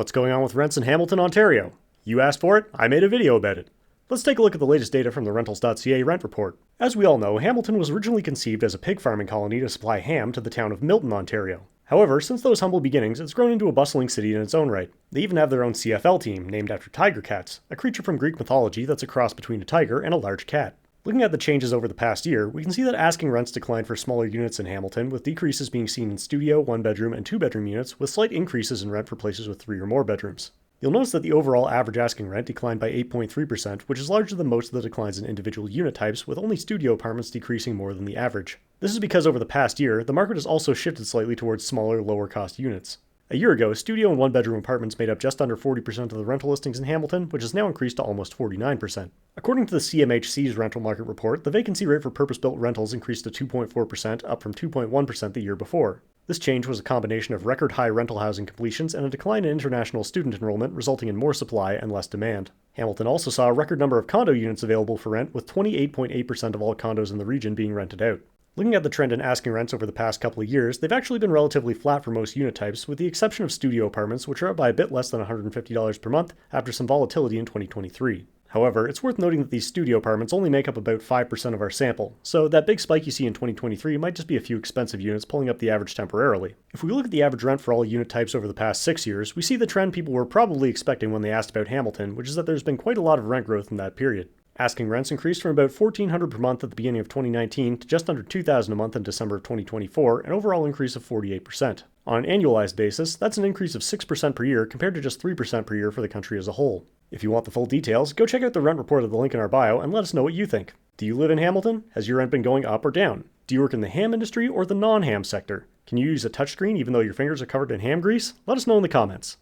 What's going on with rents in Hamilton, Ontario? You asked for it, I made a video about it. Let's take a look at the latest data from the Rentals.ca rent report. As we all know, Hamilton was originally conceived as a pig farming colony to supply ham to the town of Milton, Ontario. However, since those humble beginnings, it's grown into a bustling city in its own right. They even have their own CFL team, named after tiger cats, a creature from Greek mythology that's a cross between a tiger and a large cat. Looking at the changes over the past year, we can see that asking rents declined for smaller units in Hamilton, with decreases being seen in studio, 1-bedroom, and 2-bedroom units, with slight increases in rent for places with 3 or more bedrooms. You'll notice that the overall average asking rent declined by 8.3%, which is larger than most of the declines in individual unit types, with only studio apartments decreasing more than the average. This is because over the past year, the market has also shifted slightly towards smaller, lower-cost units. A year ago, studio and 1-bedroom apartments made up just under 40% of the rental listings in Hamilton, which has now increased to almost 49%. According to the CMHC's rental market report, the vacancy rate for purpose-built rentals increased to 2.4%, up from 2.1% the year before. This change was a combination of record-high rental housing completions and a decline in international student enrollment, resulting in more supply and less demand. Hamilton also saw a record number of condo units available for rent, with 28.8% of all condos in the region being rented out. Looking at the trend in asking rents over the past couple of years, they've actually been relatively flat for most unit types, with the exception of studio apartments, which are up by a bit less than $150 per month after some volatility in 2023. However, it's worth noting that these studio apartments only make up about 5% of our sample, so that big spike you see in 2023 might just be a few expensive units pulling up the average temporarily. If we look at the average rent for all unit types over the past 6 years, we see the trend people were probably expecting when they asked about Hamilton, which is that there's been quite a lot of rent growth in that period. Asking rents increased from about $1,400 per month at the beginning of 2019 to just under $2,000 a month in December of 2024, an overall increase of 48%. On an annualized basis, that's an increase of 6% per year compared to just 3% per year for the country as a whole. If you want the full details, go check out the rent report at the link in our bio and let us know what you think. Do you live in Hamilton? Has your rent been going up or down? Do you work in the ham industry or the non-ham sector? Can you use a touchscreen even though your fingers are covered in ham grease? Let us know in the comments.